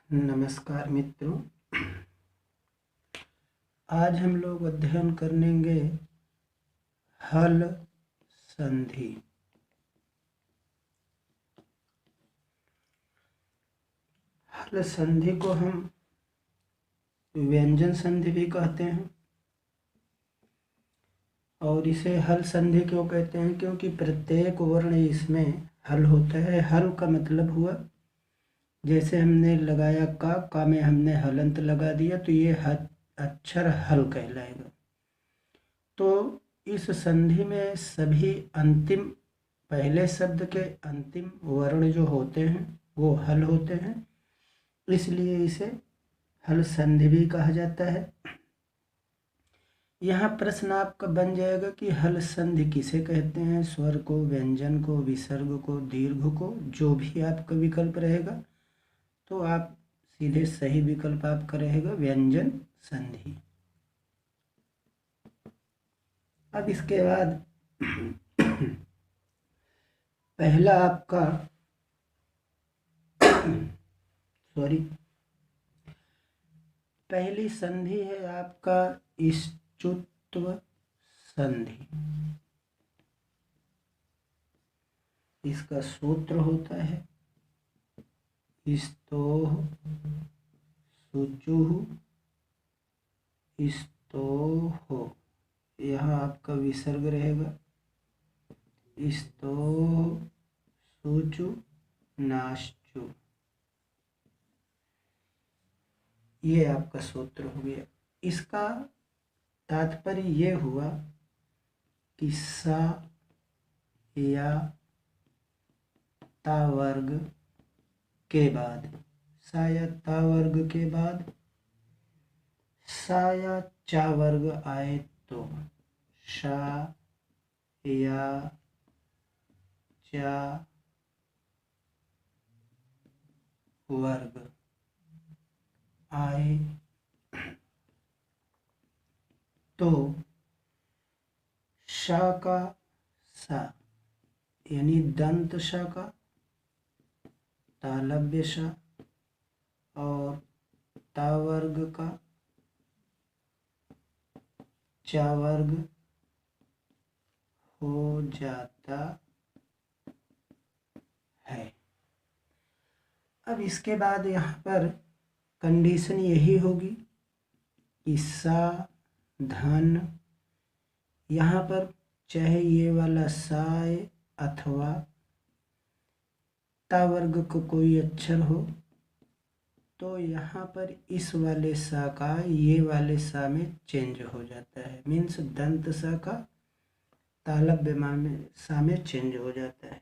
नमस्कार मित्रों, आज हम लोग अध्ययन करेंगे हल संधि। हल संधि को हम व्यंजन संधि भी कहते हैं और इसे हल संधि क्यों कहते हैं? क्योंकि प्रत्येक वर्ण इसमें हल होता है। हल का मतलब हुआ, जैसे हमने लगाया का में हमने हलंत लगा दिया तो ये अक्षर हल कहलाएगा। तो इस संधि में सभी अंतिम पहले शब्द के अंतिम वर्ण जो होते हैं वो हल होते हैं, इसलिए इसे हल संधि भी कहा जाता है। यहाँ प्रश्न आपका बन जाएगा कि हल संधि किसे कहते हैं? स्वर को, व्यंजन को, विसर्ग को, दीर्घ को, जो भी आपका विकल्प रहेगा तो आप सीधे सही विकल्प आपका रहेगा व्यंजन संधि। अब इसके बाद पहला आपका पहली संधि है आपका इष्टुत्व संधि। इसका सूत्र होता है स्तोः शुचुः स्तोः। यहाँ आपका विसर्ग रहेगा स्तोः शुचु नाश्चु। ये आपका सूत्र हो गया। इसका तात्पर्य ये हुआ कि सा या ता वर्ग के बाद, सा या ता वर्ग के बाद सा या चा वर्ग आए तो शा या चा वर्ग आए तो शा का सा यानी दंत शा का तालव्य शा और ता वर्ग का चा वर्ग हो जाता है। अब इसके बाद यहाँ पर कंडीशन यही होगी कि सा धन, यहाँ पर चाहे ये वाला सा अथवा ता वर्ग को कोई अक्षर हो तो यहाँ पर इस वाले सा का ये वाले सा में चेंज हो जाता है। मीन्स दंत सा का तालव्य में सा में चेंज हो जाता है।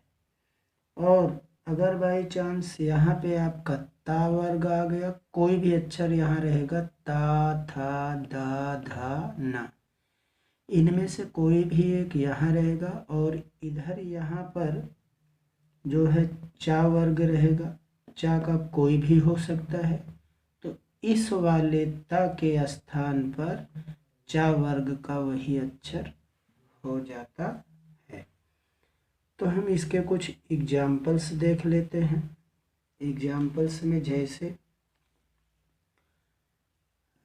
और अगर बाई चांस यहाँ पे आपका ता वर्ग आ गया, कोई भी अक्षर यहाँ रहेगा ता, था, दा, धा, ना, इनमें से कोई भी एक यहाँ रहेगा और इधर यहाँ पर जो है चा वर्ग रहेगा, चा का कोई भी हो सकता है। तो इस वाले ता के स्थान पर चा वर्ग का वही अक्षर हो जाता है। तो हम इसके कुछ एग्जाम्पल्स देख लेते हैं। एग्जाम्पल्स में जैसे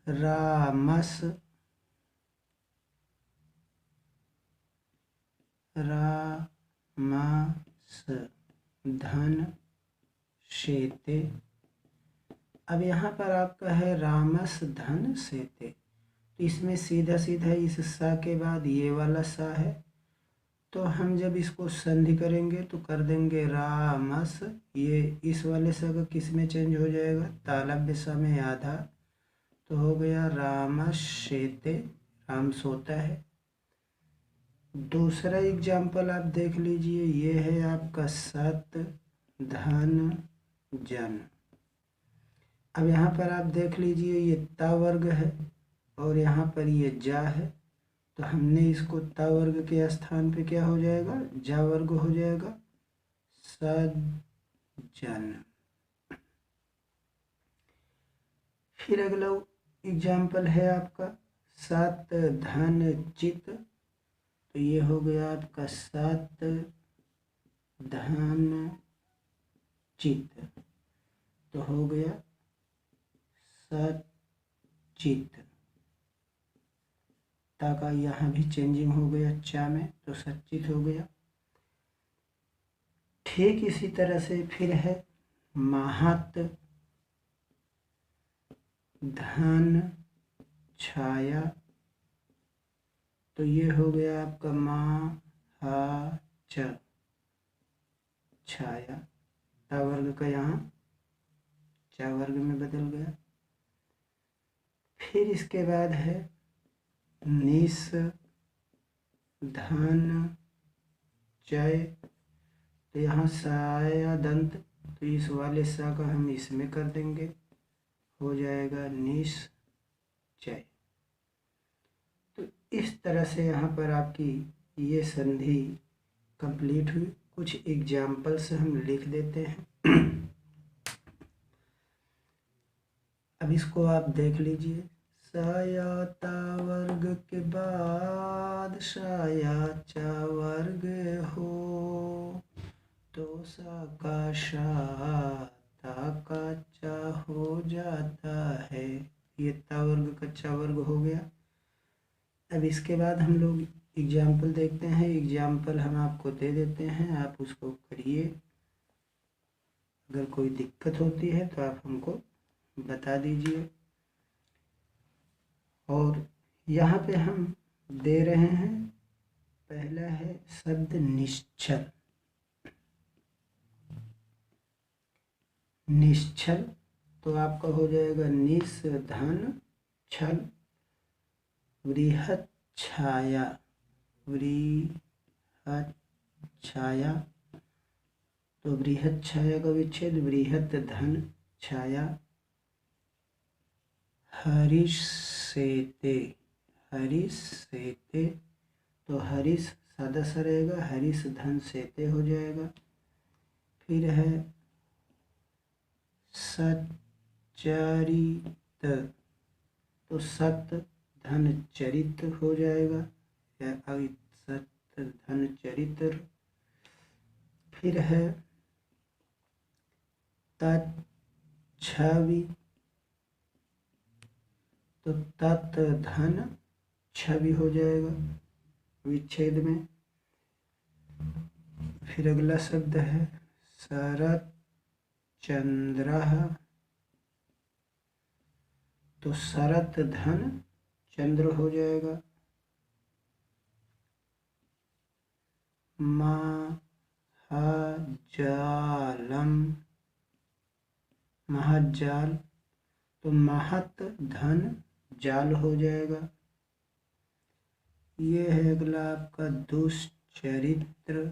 रामस, रामस धन शेते। अब यहाँ पर आपका है रामस धन शेते, तो इसमें सीधा सीधा इस सा के बाद ये वाला सा है, तो हम जब इसको संधि करेंगे तो कर देंगे रामस, ये इस वाले सा का किस में चेंज हो जाएगा? तालव्य सा में आधा, तो हो गया रामस शेते, राम सोता है। दूसरा एग्जाम्पल आप देख लीजिए, ये है आपका सत धन जन। अब यहाँ पर आप देख लीजिए ये ता वर्ग है और यहाँ पर ये जा है, तो हमने इसको ता वर्ग के स्थान पे क्या हो जाएगा? जा वर्ग हो जाएगा, सज्जन। फिर अगला एग्जाम्पल है आपका सत धन चित, तो ये हो गया आपका सत धन चित, तो हो गया सचित, ता का यहाँ भी चेंजिंग हो गया चा में, तो सचित हो गया। ठीक इसी तरह से फिर है महत धन छाया, तो ये हो गया आपका च छाया, ता वर्ग का यहाँ चा वर्ग में बदल गया। फिर इसके बाद है निस धन चय, तो यहाँ साया दंत, तो इस वाले सा का हम इसमें कर देंगे, हो जाएगा निश्चय। तो इस तरह से यहाँ पर आपकी ये संधि कंप्लीट हुई। कुछ एग्जाम्पल्स हम लिख देते हैं। अब इसको आप देख लीजिए। साया ता वर्ग के बाद साया चा वर्ग हो, तो सा का शा ता का चा हो जाता है। ये ता वर्ग का चा वर्ग हो गया। अब इसके बाद हम लोग एग्जाम्पल देखते हैं। एग्जाम्पल हम आपको दे देते हैं, आप उसको करिए। अगर कोई दिक्कत होती है तो आप हमको बता दीजिए। और यहाँ पे हम दे रहे हैं, पहला है शब्द निश्चल। निश्चल तो आपका हो जाएगा निस धन छल, वृहत छाया, वृहत छाया, तो वृहत छाया का विच्छेद वृहत धन छाया। हरीश सेते, हरीश सेते, तो हरीश सादा सा रहेगा, हरीश धन सेते हो जाएगा। फिर है सच्चरित, तो सत धन चरित हो जाएगा, या सत धन चरित्र। फिर है तच्छवि, तो तत् धन छवि हो जाएगा विच्छेद में। फिर अगला शब्द है शरत चंद्र, तो शरत धन चंद्र हो जाएगा। महाजालम, महाजाल, तो महत धन जाल हो जाएगा। ये है अगला आपका दुष्चरित्र,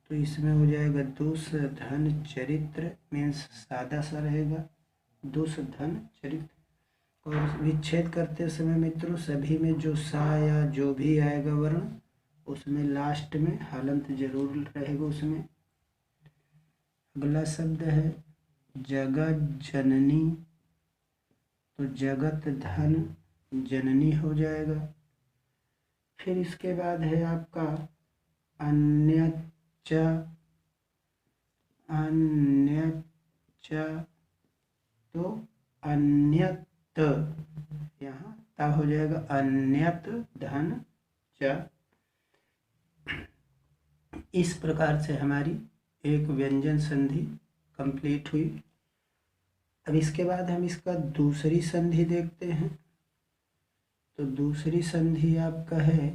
तो इसमें हो जाएगा दुष धन चरित्र, मीन्स सादा सा रहेगा, दुष धन चरित्र। और विच्छेद करते समय मित्रों सभी में जो सा या जो भी आएगा वर्ण, उसमें लास्ट में हलंत जरूर रहेगा उसमें। अगला शब्द है जगत जननी, तो जगत धन जननी हो जाएगा। फिर इसके बाद है आपका अन्यच्च, अन्यच्च, तो अन्यत, यहाँ ता हो जाएगा अन्यत धन च। इस प्रकार से हमारी एक व्यंजन संधि कंप्लीट हुई। अब इसके बाद हम इसका दूसरी संधि देखते हैं। तो दूसरी संधि आपका है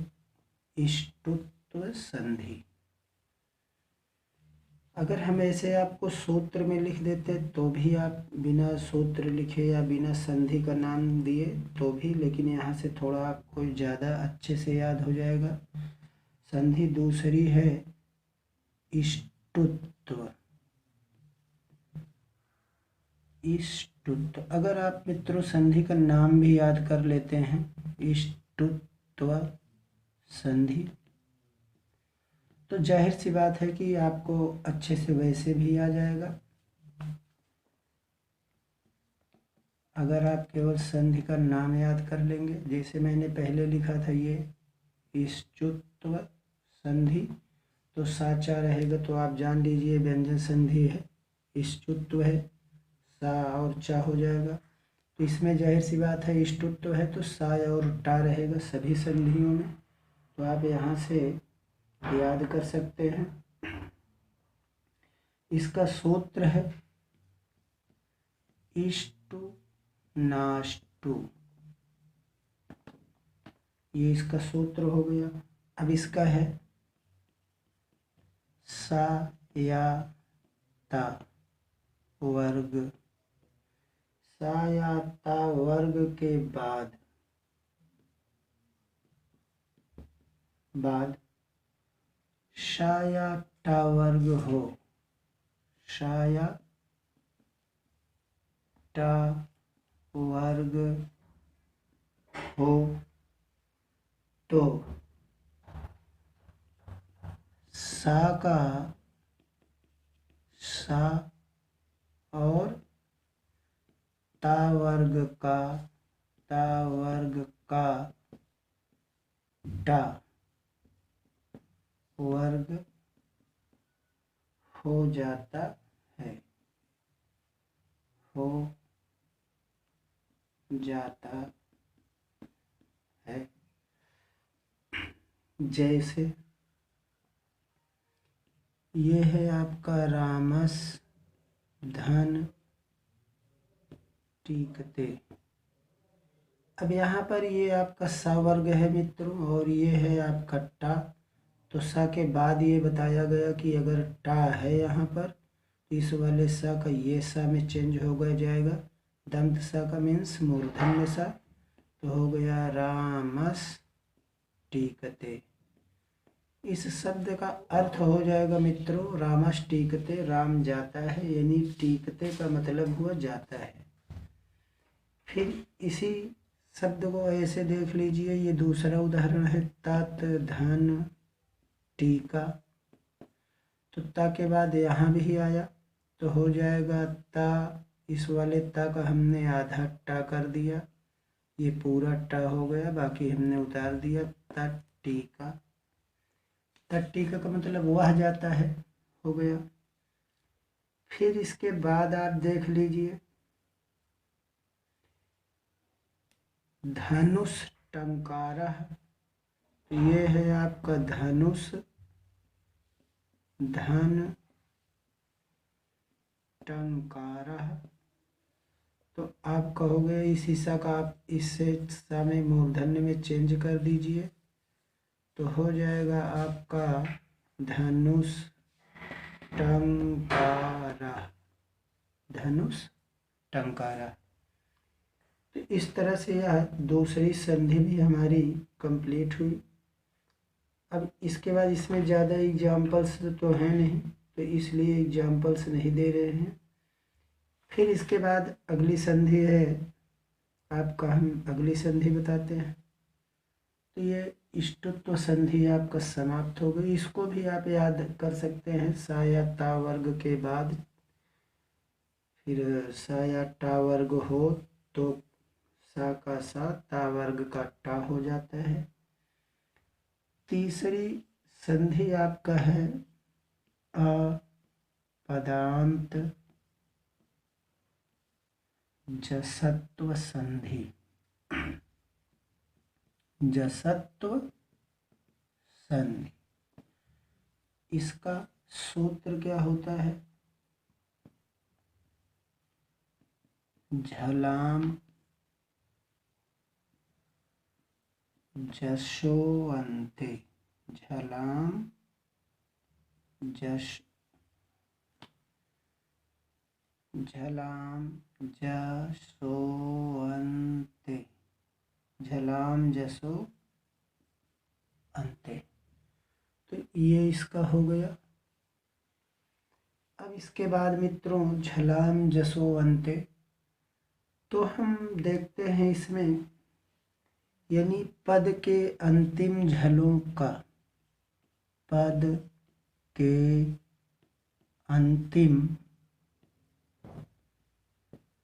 इष्टुत्व संधि। अगर हम ऐसे आपको सूत्र में लिख देते तो भी आप बिना सूत्र लिखे या बिना संधि का नाम दिए तो भी, लेकिन यहाँ से थोड़ा आपको ज़्यादा अच्छे से याद हो जाएगा। संधि दूसरी है इष्टुत्व। इष्टुत्व, अगर आप मित्रों संधि का नाम भी याद कर लेते हैं, इष्टुत्व संधि, तो जाहिर सी बात है कि आपको अच्छे से वैसे भी आ जाएगा। अगर आप केवल संधि का नाम याद कर लेंगे, जैसे मैंने पहले लिखा था ये इष्टुत्व संधि, तो साचा रहेगा, तो आप जान लीजिए व्यंजन संधि है, इष्टुत्व है, सा और चा हो जाएगा। तो इसमें जाहिर सी बात है इष्टुत्व तो है तो सा और टा रहेगा सभी संधियों में। तो आप यहाँ से याद कर सकते हैं। इसका सूत्र है इष्टु नाष्टु, ये इसका सूत्र हो गया। अब इसका है सा या ता वर्ग, सा या ता वर्ग के बाद शा या टा वर्ग हो, शा या टा वर्ग हो तो सा का सा और ता वर्ग का टा वर्ग हो जाता है, हो जाता है। जैसे ये है आपका रामस धन टीकते। अब यहाँ पर ये आपका सा वर्ग है मित्रों और ये है आपका टा। तो सा के बाद ये बताया गया कि अगर टा है यहाँ पर तो इस वाले सा का ये सा में चेंज हो गया जाएगा, दंत सा का मीन्स मूर्धन्य सा। तो हो गया रामस टीकते। इस शब्द का अर्थ हो जाएगा मित्रों रामस टीकते, राम जाता है, यानी टीकते का मतलब हुआ जाता है। फिर इसी शब्द को ऐसे देख लीजिए, ये दूसरा उदाहरण है तात धन टीका। तो ता के बाद यहाँ भी आया तो हो जाएगा ता, इस वाले ता का हमने आधा टा कर दिया, ये पूरा टा हो गया, बाकी हमने उतार दिया तट टीका। तट टीका का मतलब वह जाता है, हो गया। फिर इसके बाद आप देख लीजिए धनुष टंकारः, ये है आपका धनुष धन टंकारः। तो आप कहोगे इस हिस्सा का आप इससे सा में मूर्धन्य में चेंज कर दीजिए तो हो जाएगा आपका धनुष टंकारा, धनुष टंकारा। तो इस तरह से यह दूसरी संधि भी हमारी कंप्लीट हुई। अब इसके बाद इसमें ज़्यादा एग्जाम्पल्स तो हैं नहीं तो इसलिए एग्जाम्पल्स नहीं दे रहे हैं। फिर इसके बाद अगली संधि है आपका, हम अगली संधि बताते हैं। तो ये इष्टुत्व संधि आपका समाप्त हो गई। इसको भी आप याद कर सकते हैं, सा या ता वर्ग के बाद फिर सा या टा वर्ग हो तो सा का सा ता वर्ग का टा हो जाता है। तीसरी संधि आपका है अपदांत जसत्व संधि। जसत्व संधि, इसका सूत्र क्या होता है, झलाम जशो अंते, झलाम जश झलाम जसो अंते, झलाम जसो अंते। तो ये इसका हो गया। अब इसके बाद मित्रों झलाम जसो अंते, तो हम देखते हैं इसमें यानी पद के अंतिम झलों का, पद के अंतिम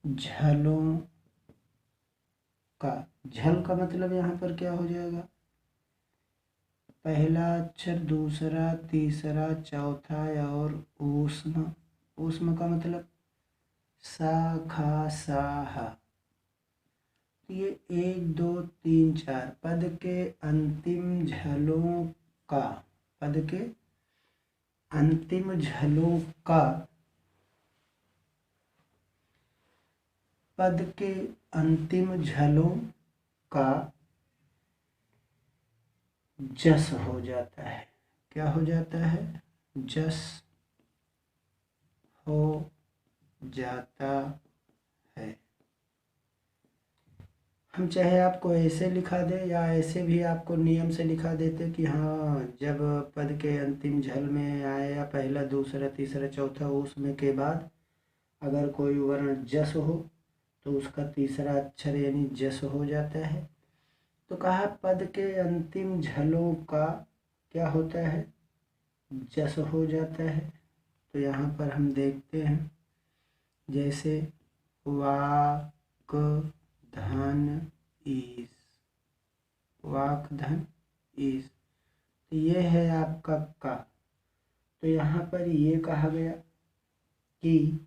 झलों का, झल का मतलब यहाँ पर क्या हो जाएगा, पहला अक्षर दूसरा तीसरा चौथा और ऊष्म। ऊष्म का मतलब सा खा सा हा। ये 1 2 3 4 पद के अंतिम झलों का, पद के अंतिम झलों का, पद के अंतिम झलों का जस हो जाता है। क्या हो जाता है? जस हो जाता है। हम चाहे आपको ऐसे लिखा दें या ऐसे भी आपको नियम से लिखा देते कि हाँ, जब पद के अंतिम झल में आए या पहला दूसरा तीसरा चौथा उसमें के बाद अगर कोई वर्ण जस हो तो उसका तीसरा अक्षर यानी जस हो जाता है। तो कहा पद के अंतिम झलों का क्या होता है? जस हो जाता है। तो यहाँ पर हम देखते हैं जैसे वाक धन ईस, वाक धन ईस, तो ये है आपका का। तो यहाँ पर ये कहा गया कि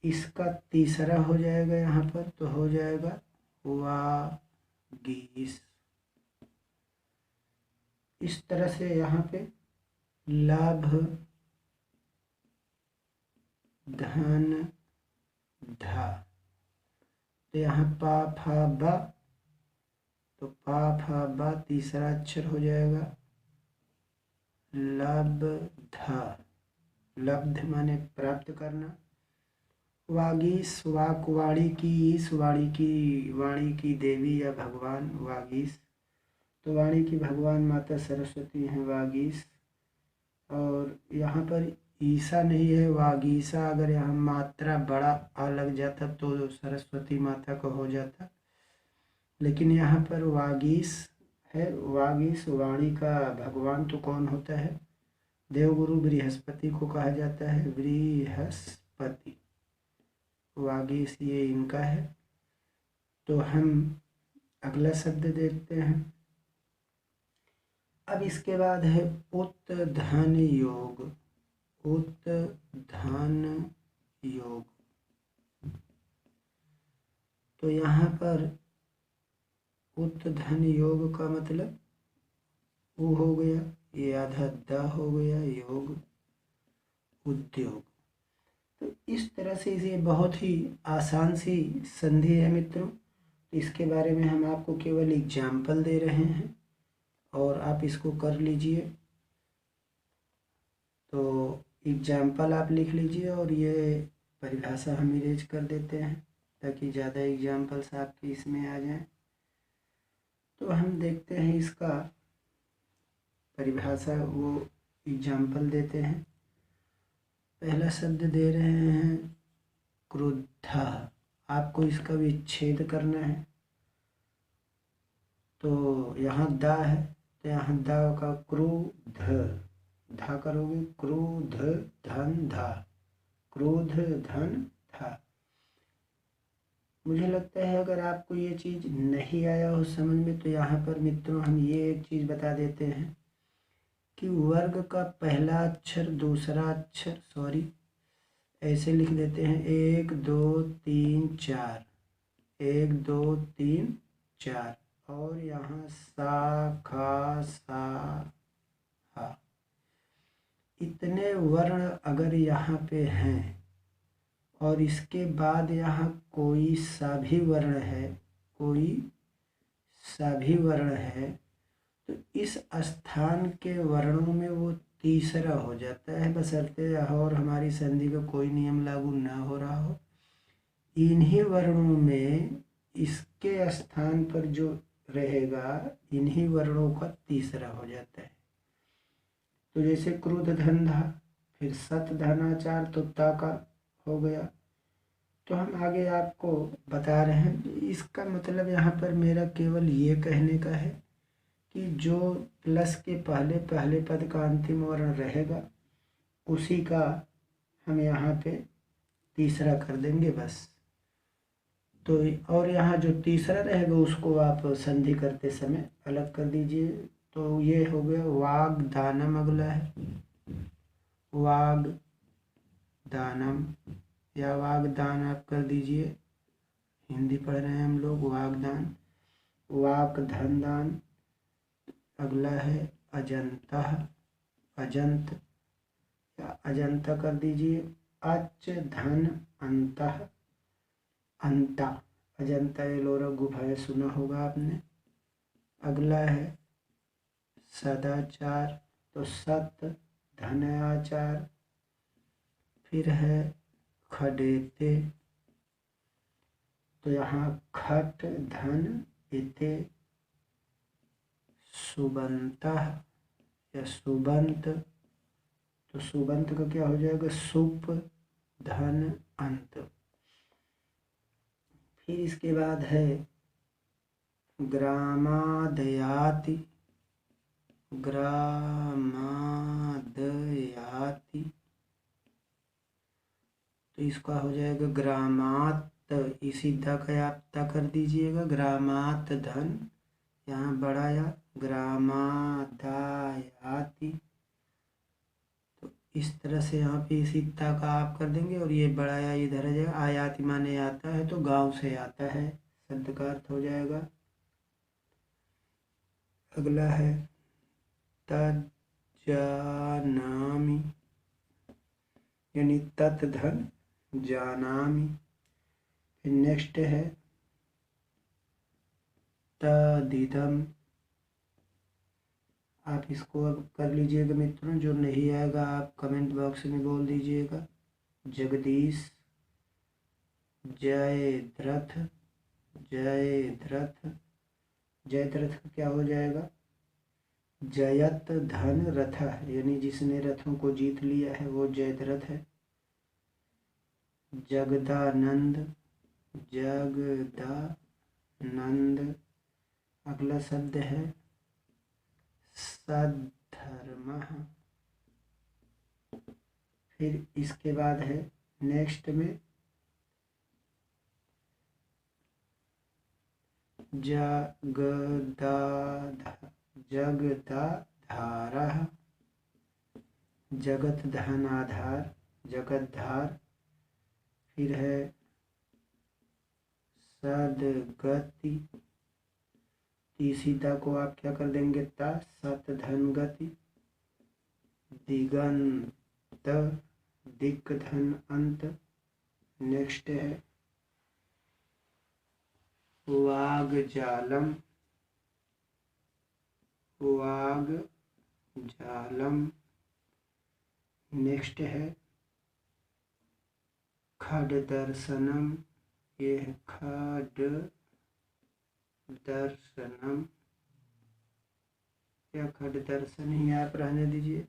इसका तीसरा हो जाएगा यहाँ पर, तो हो जाएगा वागीस। इस तरह से यहाँ पे लाभ धन धा, तो यहाँ पा फा बा, तो पा फा बा तीसरा अक्षर हो जाएगा लब्धा, लब्ध माने प्राप्त करना। वागीस, वाक वाणी की, इस वाणी की देवी या भगवान वागीस, तो वाणी की भगवान माता सरस्वती हैं वागीस। और यहाँ पर ईसा नहीं है वागीसा, अगर यहाँ मात्रा बड़ा आ लग जाता तो सरस्वती माता को हो जाता, लेकिन यहाँ पर वागीस है। वागीस वाणी का भगवान तो कौन होता है? देवगुरु बृहस्पति को कहा जाता है, बृहस्पति। वागीस ये इनका है। तो हम अगला शब्द देखते हैं। अब इसके बाद है उत्धन योग, उत्धन योग। तो यहाँ पर उत्धन योग का मतलब वो हो गया, ये आधा दा हो गया, योग उद्योग। तो इस तरह से इसे बहुत ही आसान सी संधि है मित्रों। इसके बारे में हम आपको केवल एग्जाम्पल दे रहे हैं और आप इसको कर लीजिए। तो एग्जाम्पल आप लिख लीजिए और ये परिभाषा हम इरेज कर देते हैं ताकि ज़्यादा एग्जाम्पल्स आपके इसमें आ जाएं। तो हम देखते हैं इसका परिभाषा, वो एग्जाम्पल देते हैं। पहला शब्द दे रहे हैं क्रुद्धा, आपको इसका विच्छेद करना है। तो यहाँ दा है, तो यहाँ दा का क्रोध, धा करोगे क्रोध धन धा, क्रोध धन था। मुझे लगता है अगर आपको ये चीज़ नहीं आया हो समझ में, तो यहाँ पर मित्रों हम ये एक चीज़ बता देते हैं कि वर्ग का पहला अक्षर दूसरा अक्षर, सॉरी ऐसे लिख देते हैं 1 2 3 4, 1 2 3 4, और यहाँ सा खा सा हा। इतने वर्ण अगर यहाँ पे हैं और इसके बाद यहाँ कोई सा भी वर्ण है, कोई सा भी वर्ण है, तो इस स्थान के वर्णों में वो तीसरा हो जाता है, बशर्ते और हमारी संधि का कोई नियम लागू ना हो रहा हो। इन्हीं वर्णों में इसके स्थान पर जो रहेगा, इन्हीं वर्णों का तीसरा हो जाता है। तो जैसे क्रोध धंधा, फिर सत धनाचार, तो ता का हो गया। तो हम आगे आपको बता रहे हैं। इसका मतलब यहाँ पर मेरा केवल ये कहने का है कि जो प्लस के पहले पहले पद का अंतिम वर्ण रहेगा उसी का हम यहाँ पे तीसरा कर देंगे बस। तो और यहाँ जो तीसरा रहेगा उसको आप संधि करते समय अलग कर दीजिए। तो ये हो गया वाग दानम, अगला है वाग दानम। या वागदान आप कर दीजिए, हिंदी पढ़ रहे हैं हम लोग, वागदान, वाक धन दान। अगला है अजंता, अजंत या अजंता कर दीजिए, अच धन अंतः, अंता, अजंता एलोरा गुफा सुना होगा आपने। अगला है सदाचार, तो सत धन आचार। फिर है खडेते, तो यहाँ खट धन इते, सुबंता या सुबंत, तो सुबंत का क्या हो जाएगा, सुप धन अंत। फिर इसके बाद है ग्रामादयाति, ग्रामादयाति, तो इसका हो जाएगा ग्रामात, इसी द का आप ता कर दीजिएगा, ग्रामात धन, यहाँ बड़ा या ग्रामादायाति, तो इस तरह से यहाँ पे इसी ता का आप कर देंगे और ये बड़ा या इधर आ जाएगा। आयाति माने आता है, तो गांव से आता है शब्द का अर्थ हो जाएगा। अगला है तज्जानामि, यानी तत् धन जानामि। फिर नेक्स्ट है तदिदम, आप इसको अब कर लीजिएगा मित्रों, जो नहीं आएगा आप कमेंट बॉक्स में बोल दीजिएगा। जगदीश, जयद्रथ, जयद्रथ, जयद्रथ का क्या हो जाएगा, जयत धन रथ, यानी जिसने रथों को जीत लिया है वो जयद्रथ है। जगदानंद, जगदानंद। अगला शब्द है सद्धर्मः। फिर इसके बाद है नेक्स्ट में जगदाधारः, जगत धन आधार, जगतधार। फिर है सदगति, सीता को आप क्या कर देंगे, ता, सत धन गति। दिगंत, दिक धन अंत। नेक्स्ट है वागजालम, वागजालम। नेक्स्ट है खड दर्शनम, ये है खड दर्शनम या खड दर्शन ही आप रहने दीजिए।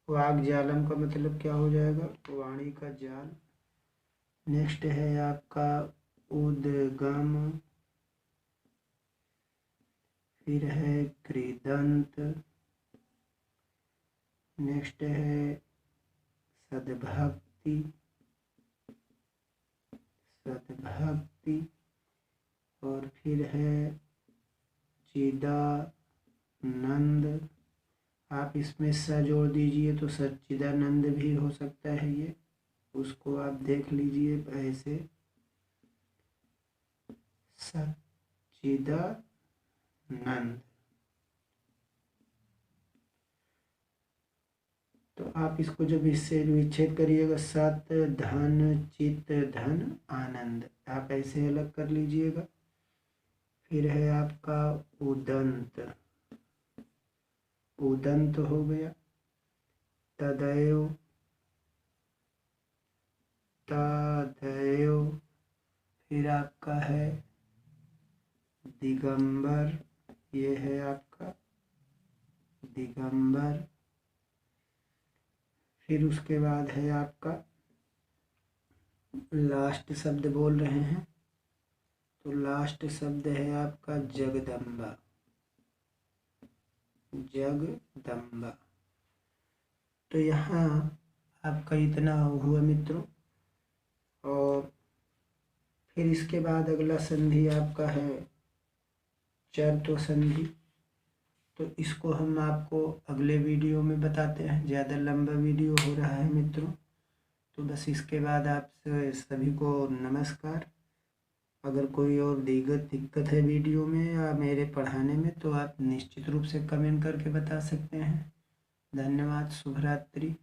वागजालम का मतलब क्या हो जाएगा, वाणी का जाल। नेक्स्ट है आपका उद्गम। फिर है कृदंत। नेक्स्ट है सद्भक्ति, सद्भक्ति। और फिर है चिदानंद, आप इसमें स जोड़ दीजिए तो सच्चिदानंद भी हो सकता है, ये उसको आप देख लीजिए ऐसे, सच्चिदानंद। तो आप इसको जब इससे विच्छेद करिएगा, सत धन चित धन आनंद, आप ऐसे अलग कर लीजिएगा। फिर है आपका उदंत, उदंत हो गया। तदैव, तदैव। फिर आपका है दिगंबर, ये है आपका दिगंबर। फिर उसके बाद है आपका लास्ट शब्द बोल रहे हैं, तो लास्ट शब्द है आपका जगदम्बा, जगदम्बा। तो यहाँ आपका इतना हुआ मित्रों। और फिर इसके बाद अगला संधि आपका है चर्त्व संधि, तो इसको हम आपको अगले वीडियो में बताते हैं, ज़्यादा लंबा वीडियो हो रहा है मित्रों। तो बस इसके बाद आप सभी को नमस्कार। अगर कोई और दिक्कत है वीडियो में या मेरे पढ़ाने में तो आप निश्चित रूप से कमेंट करके बता सकते हैं। धन्यवाद। शुभ रात्रि।